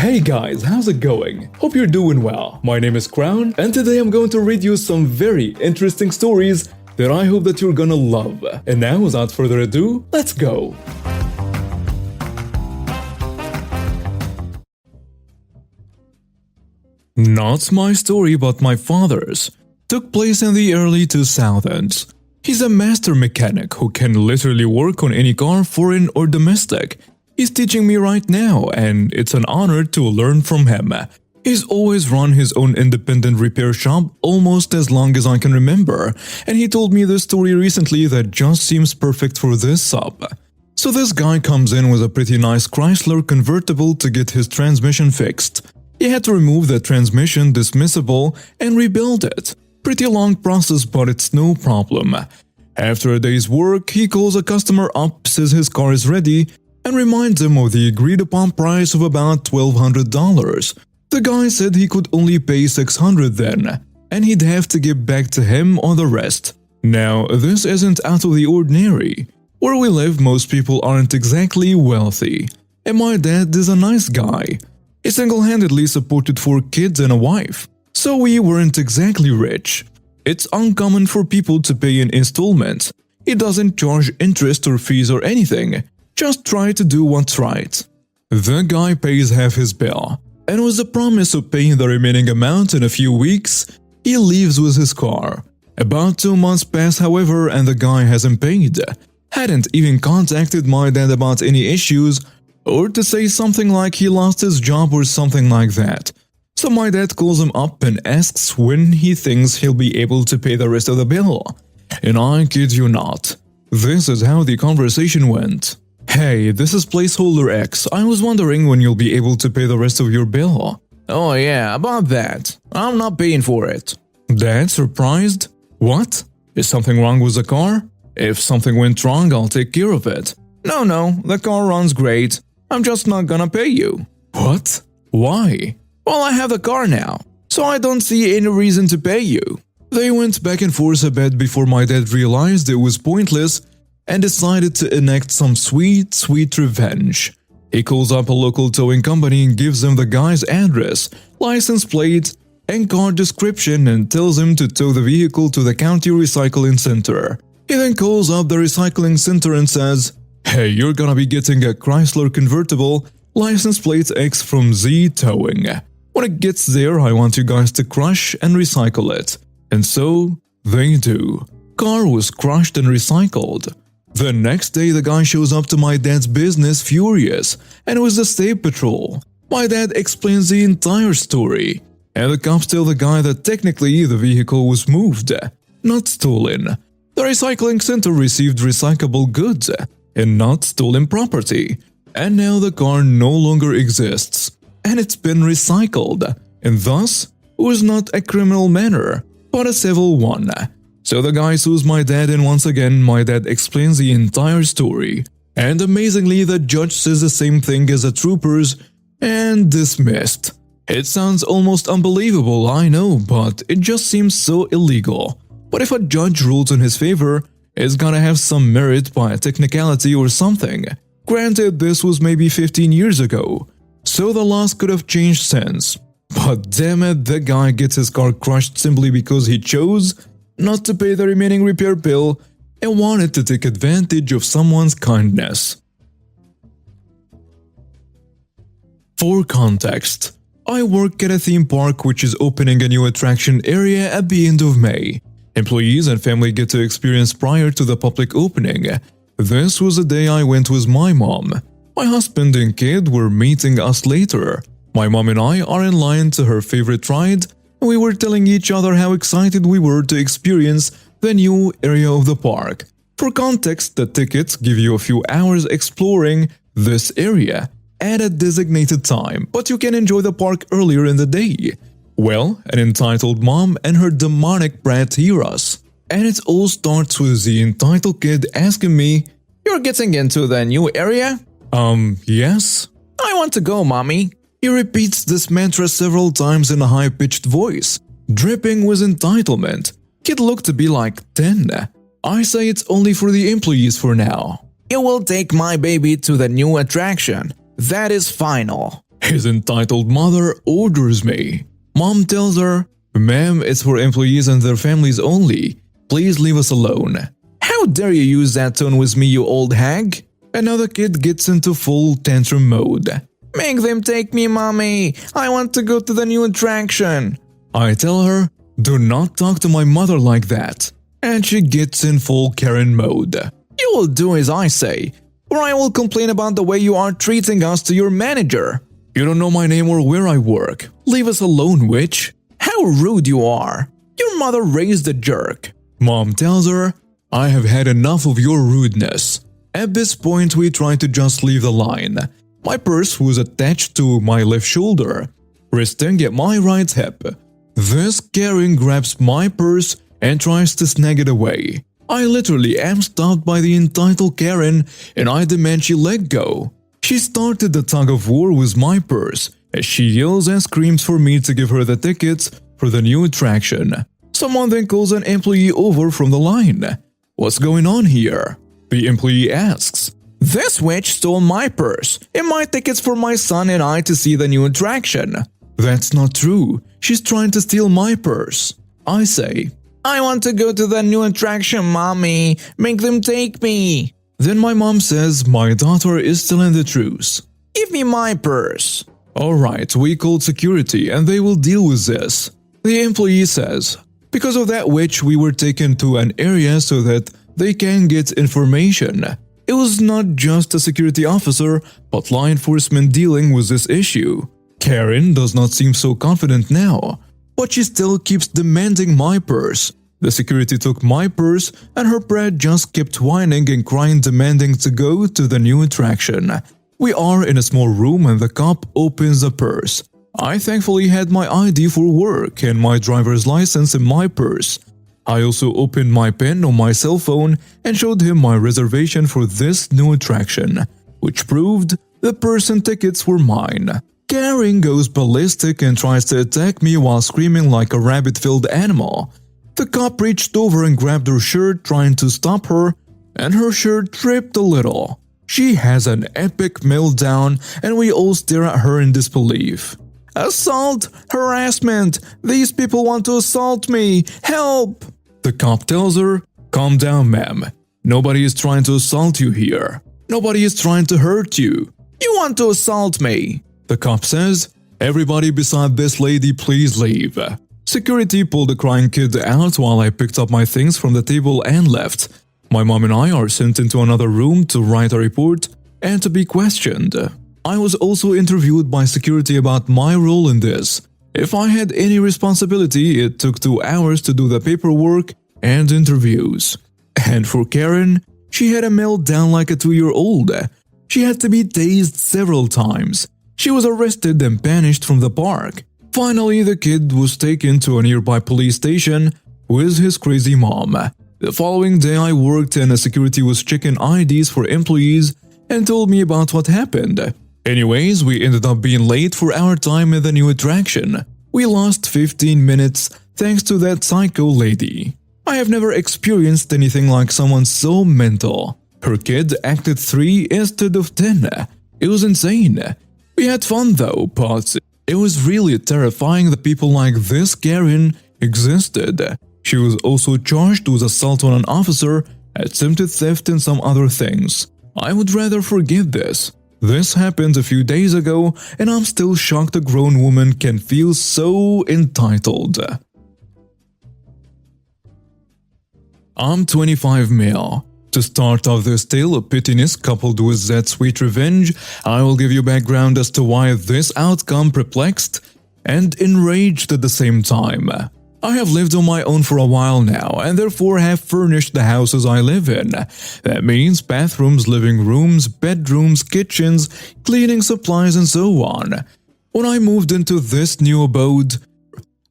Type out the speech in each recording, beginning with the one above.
Hey guys, how's it going? Hope you're doing well. My name is Crown, and today I'm going to read you some very interesting stories that I hope that you're gonna love. And now, without further ado, let's go! Not my story, but my father's. Took place in the early 2000s. He's a master mechanic who can literally work on any car, foreign or domestic. He's teaching me right now, and it's an honor to learn from him. He's always run his own independent repair shop almost as long as I can remember, and he told me this story recently that just seems perfect for this sub. So this guy comes in with a pretty nice Chrysler convertible to get his transmission fixed. He had to remove the transmission dismissible and rebuild it. Pretty long process, but it's no problem. After a day's work, he calls a customer up, says his car is ready, and reminds him of the agreed-upon price of about $1,200. The guy said he could only pay $600 then, and he'd have to give back to him on the rest. Now, this isn't out of the ordinary. Where we live, most people aren't exactly wealthy, and my dad is a nice guy. He single-handedly supported 4 kids and a wife, so we weren't exactly rich. It's uncommon for people to pay in installments. He doesn't charge interest or fees or anything. Just try to do what's right. The guy pays half his bill, and with the promise of paying the remaining amount in a few weeks, he leaves with his car. About 2 months pass, however, and the guy hasn't paid. Hadn't even contacted my dad about any issues, or to say something like he lost his job or something like that. So my dad calls him up and asks when he thinks he'll be able to pay the rest of the bill. And I kid you not, this is how the conversation went. Hey, this is placeholder X. I was wondering when you'll be able to pay the rest of your bill. Oh yeah, about that. I'm not paying for it. Dad surprised? What? Is something wrong with the car? If something went wrong, I'll take care of it. No, the car runs great. I'm just not gonna pay you. What? Why? Well, I have the car now, so I don't see any reason to pay you. They went back and forth a bit before my dad realized it was pointless and decided to enact some sweet revenge. He calls up a local towing company and gives them the guy's address, license plate, and car description and tells him to tow the vehicle to the county recycling center. He then calls up the recycling center and says, "Hey, you're gonna be getting a Chrysler convertible, license plate X from Z Towing. When it gets there, I want you guys to crush and recycle it." And so, they do. Car was crushed and recycled. The next day, the guy shows up to my dad's business furious, and it was the state patrol. My dad explains the entire story, and the cops tell the guy that technically the vehicle was moved, not stolen. The recycling center received recyclable goods, and not stolen property. And now the car no longer exists, and it's been recycled, and thus was not a criminal matter, but a civil one. So the guy sues my dad, and once again my dad explains the entire story. And amazingly, the judge says the same thing as the troopers, and dismissed. It sounds almost unbelievable, I know, but it just seems so illegal. But if a judge rules in his favor, it's gonna have some merit by a technicality or something. Granted, this was maybe 15 years ago, so the laws could have changed since. But damn it, the guy gets his car crushed simply because he chose not to pay the remaining repair bill and wanted to take advantage of someone's kindness. For context, I work at a theme park which is opening a new attraction area at the end of May. Employees and family get to experience prior to the public opening. This was the day I went with my mom. My husband and kid were meeting us later. My mom and I are in line to her favorite ride, and we were telling each other how excited we were to experience the new area of the park. For context, the tickets give you a few hours exploring this area at a designated time, but you can enjoy the park earlier in the day. Well, an entitled mom and her demonic brat hear us. And it all starts with the entitled kid asking me, "You're getting into the new area?" Yes? "I want to go, mommy." He repeats this mantra several times in a high-pitched voice, dripping with entitlement. Kid looked to be like 10. I say it's only for the employees for now. "You will take my baby to the new attraction. That is final." His entitled mother orders me. Mom tells her, "Ma'am, it's for employees and their families only. Please leave us alone." How dare you use that tone with me, you old hag? Another kid gets into full tantrum mode. Make them take me, mommy. I want to go to the new attraction. I tell her, "Do not talk to my mother like that." And she gets in full Karen mode. You will do as I say, or I will complain about the way you are treating us to your manager. You don't know my name or where I work. Leave us alone, witch. How rude you are. Your mother raised a jerk. Mom tells her, "I have had enough of your rudeness." At this point, we try to just leave the line. My purse was attached to my left shoulder, resting at my right hip. This Karen grabs my purse and tries to snag it away. I literally am stopped by the entitled Karen and I demand she let go. She started the tug of war with my purse as she yells and screams for me to give her the tickets for the new attraction. Someone then calls an employee over from the line. "What's going on here?" The employee asks. This witch stole my purse and my tickets for my son and I to see the new attraction. "That's not true. She's trying to steal my purse." I say, I want to go to the new attraction, mommy. Make them take me. Then my mom says my daughter is telling the truth. Give me my purse. Alright, we called security and they will deal with this. The employee says, because of that witch we were taken to an area so that they can get information. It was not just a security officer, but law enforcement dealing with this issue. Karen does not seem so confident now, but she still keeps demanding my purse. The security took my purse and her brat just kept whining and crying demanding to go to the new attraction. We are in a small room and the cop opens the purse. I thankfully had my ID for work and my driver's license in my purse. I also opened my pen on my cell phone and showed him my reservation for this new attraction, which proved the purse and tickets were mine. Karen goes ballistic and tries to attack me while screaming like a rabbit-filled animal. The cop reached over and grabbed her shirt trying to stop her, and her shirt tripped a little. She has an epic meltdown and we all stare at her in disbelief. Assault! Harassment! These people want to assault me! Help! The cop tells her, calm down, ma'am. Nobody is trying to assault you here. Nobody is trying to hurt you. You want to assault me? The cop says, everybody beside this lady please leave. Security pulled the crying kid out while I picked up my things from the table and left. My mom and I are sent into another room to write a report and to be questioned. I was also interviewed by security about my role in this. If I had any responsibility, it took 2 hours to do the paperwork and interviews. And for Karen, she had a meltdown like a 2-year-old. She had to be tased several times. She was arrested and banished from the park. Finally, the kid was taken to a nearby police station with his crazy mom. The following day, I worked and the security was checking IDs for employees and told me about what happened. Anyways, we ended up being late for our time at the new attraction. We lost 15 minutes thanks to that psycho lady. I have never experienced anything like someone so mental. Her kid acted 3 instead of 10. It was insane. We had fun though, but it was really terrifying that people like this Karen existed. She was also charged with assault on an officer, attempted theft and some other things. I would rather forget this. This happened a few days ago and I'm still shocked a grown woman can feel so entitled. I'm 25 male. To start off this tale of pittiness coupled with that sweet revenge, I will give you background as to why this outcome perplexed and enraged at the same time. I have lived on my own for a while now and therefore have furnished the houses I live in. That means bathrooms, living rooms, bedrooms, kitchens, cleaning supplies and so on. When I moved into this new abode,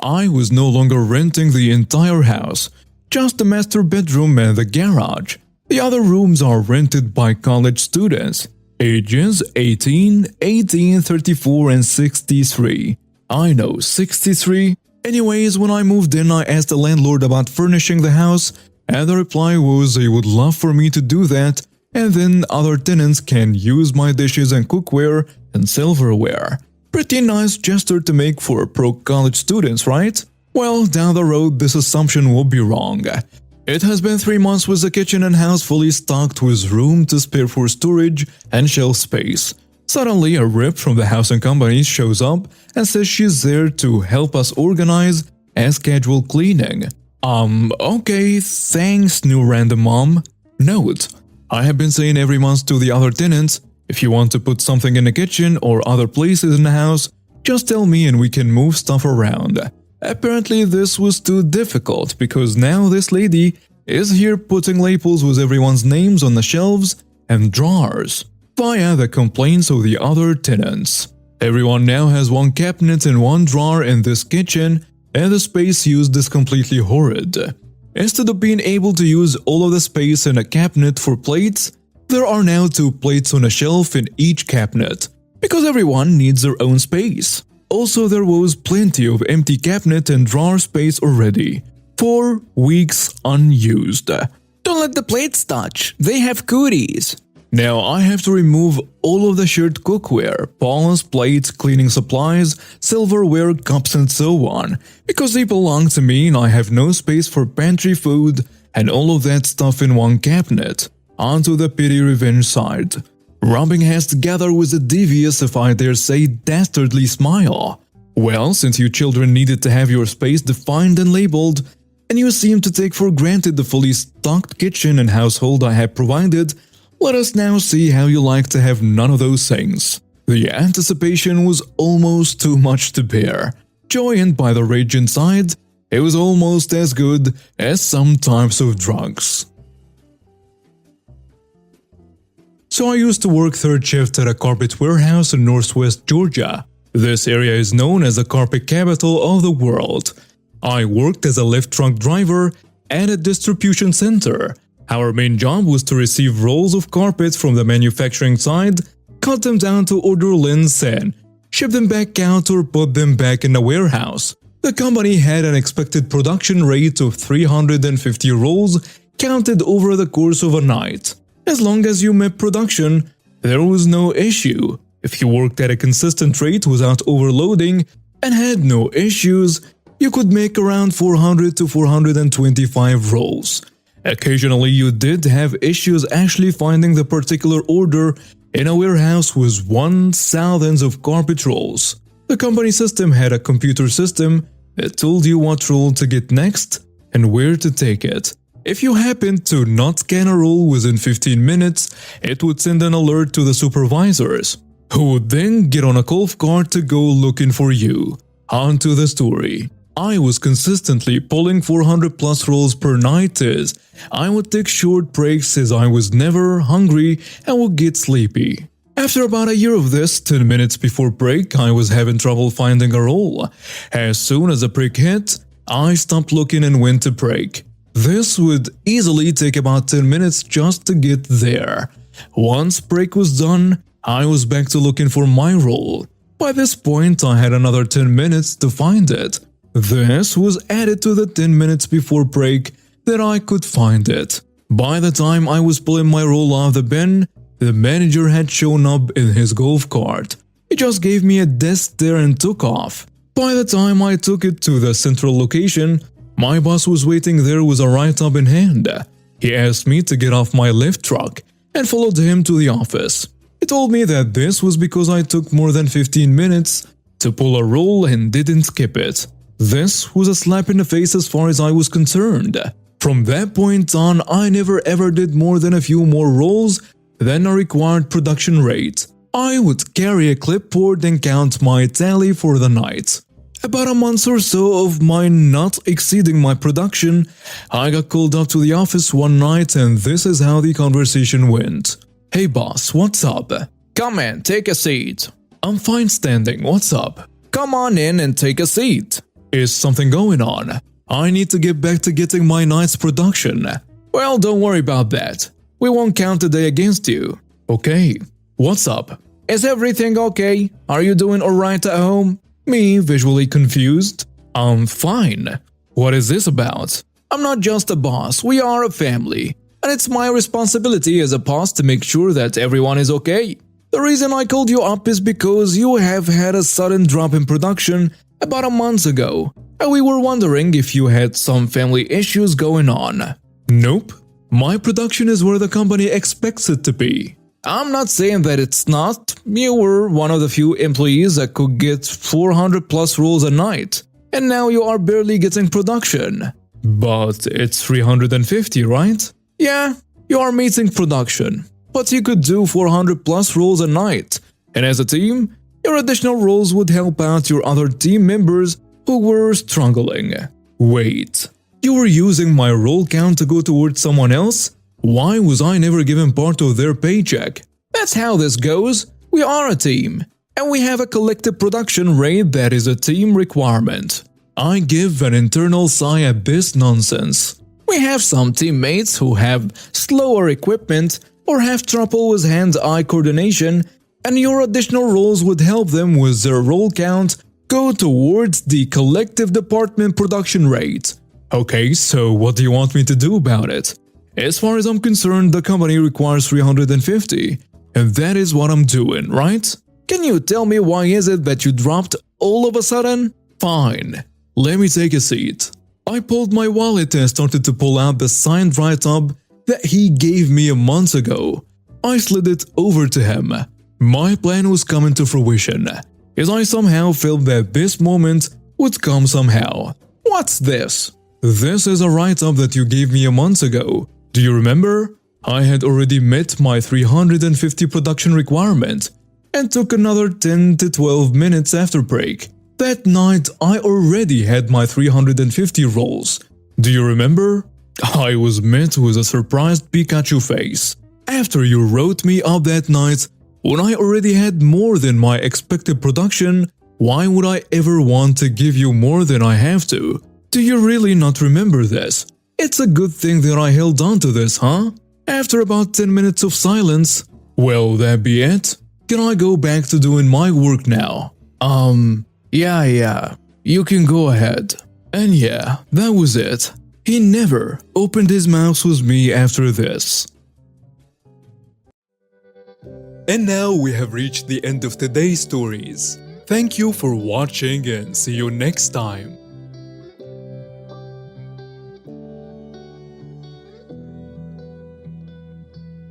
I was no longer renting the entire house, just the master bedroom and the garage. The other rooms are rented by college students, ages 18, 34 and 63. I know, 63? Anyways, when I moved in, I asked the landlord about furnishing the house, and the reply was they would love for me to do that, and then other tenants can use my dishes and cookware and silverware. Pretty nice gesture to make for pro-college students, right? Well, down the road this assumption will be wrong. It has been 3 months with the kitchen and house fully stocked with room to spare for storage and shelf space. Suddenly, a rep from the housing company shows up and says she's there to help us organize and schedule cleaning. Okay, thanks, new random mom. Note: I have been saying every month to the other tenants, if you want to put something in the kitchen or other places in the house, just tell me and we can move stuff around. Apparently this was too difficult because now this lady is here putting labels with everyone's names on the shelves and drawers via the complaints of the other tenants. Everyone now has one cabinet and one drawer in this kitchen, and the space used is completely horrid. Instead of being able to use all of the space in a cabinet for plates, there are now 2 plates on a shelf in each cabinet, because everyone needs their own space. Also, there was plenty of empty cabinet and drawer space already. 4 weeks unused. Don't let the plates touch, they have cooties. Now I have to remove all of the shared cookware, bowls, plates, cleaning supplies, silverware, cups and so on, because they belong to me and I have no space for pantry food and all of that stuff in one cabinet. Onto the pity revenge side. Rubbing heads together with a devious, if I dare say, dastardly smile. Well, since you children needed to have your space defined and labeled, and you seem to take for granted the fully stocked kitchen and household I have provided, let us now see how you like to have none of those things. The anticipation was almost too much to bear. Joined by the rage inside, it was almost as good as some types of drugs. So I used to work third shift at a carpet warehouse in northwest Georgia. This area is known as the carpet capital of the world. I worked as a lift truck driver at a distribution center. Our main job was to receive rolls of carpet from the manufacturing side, cut them down to order lengths and ship them back out or put them back in the warehouse. The company had an expected production rate of 350 rolls counted over the course of a night. As long as you met production, there was no issue. If you worked at a consistent rate without overloading and had no issues, you could make around 400 to 425 rolls. Occasionally you did have issues actually finding the particular order in a warehouse with 1,000 of carpet rolls. The company system had a computer system that told you what roll to get next and where to take it. If you happened to not scan a roll within 15 minutes, it would send an alert to the supervisors, who would then get on a golf cart to go looking for you. On to the story. I was consistently pulling 400 plus rolls per night as I would take short breaks as I was never hungry and would get sleepy. After about a year of this, 10 minutes before break, I was having trouble finding a roll. As soon as the break hit, I stopped looking and went to break. This would easily take about 10 minutes just to get there. Once break was done, I was back to looking for my roll. By this point, I had another 10 minutes to find it. This was added to the 10 minutes before break that I could find it. By the time I was pulling my roll out of the bin, the manager had shown up in his golf cart. He just gave me a desk stare and took off. By the time I took it to the central location, my boss was waiting there with a write-up in hand. He asked me to get off my lift truck and followed him to the office. He told me that this was because I took more than 15 minutes to pull a roll and didn't skip it. This was a slap in the face as far as I was concerned. From that point on, I never ever did more than a few more rolls than a required production rate. I would carry a clipboard and count my tally for the night. About a month or so of my not exceeding my production, I got called up to the office one night and this is how the conversation went. "Hey boss, what's up?" Come in, take a seat. "I'm fine standing, what's up?" Come on in and take a seat. "Is something going on? I need to get back to getting my night's production." Well, don't worry about that. We won't count the day against you. "Okay, what's up?" Is everything okay? Are you doing alright at home? Me, visually confused. "I'm fine. What is this about?" I'm not just a boss, we are a family. And it's my responsibility as a boss to make sure that everyone is okay. The reason I called you up is because you have had a sudden drop in production about a month ago, and we were wondering if you had some family issues going on. Nope. My production is where the company expects it to be. I'm not saying that it's not. You were one of the few employees that could get 400 plus rolls a night, and now you are barely getting production. But it's 350, right? Yeah, you are meeting production, but you could do 400 plus rolls a night, and as a team, your additional rolls would help out your other team members who were struggling. Wait, you were using my roll count to go towards someone else? Why was I never given part of their paycheck? That's how this goes. We are a team, and we have a collective production rate that is a team requirement. I give an internal sigh at this nonsense. We have some teammates who have slower equipment or have trouble with hand-eye coordination, and your additional rolls would help them with their roll count go towards the collective department production rate. Okay, so what do you want me to do about it? As far as I'm concerned, the company requires 350, and that is what I'm doing, right? Can you tell me why is it that you dropped all of a sudden? Fine, let me take a seat. I pulled my wallet and started to pull out the signed write-up that he gave me a month ago. I slid it over to him. My plan was coming to fruition, as I somehow felt that this moment would come somehow. What's this? This is a write-up that you gave me a month ago. Do you remember? I had already met my 350 production requirement and took another 10 to 12 minutes after break. That night, I already had my 350 rolls. Do you remember? I was met with a surprised Pikachu face. After you wrote me up that night, when I already had more than my expected production, why would I ever want to give you more than I have to? Do you really not remember this? It's a good thing that I held on to this, huh? After about 10 minutes of silence, well, that be it. Can I go back to doing my work now? Yeah, you can go ahead. And yeah, that was it. He never opened his mouth with me after this. And now we have reached the end of today's stories. Thank you for watching and see you next time.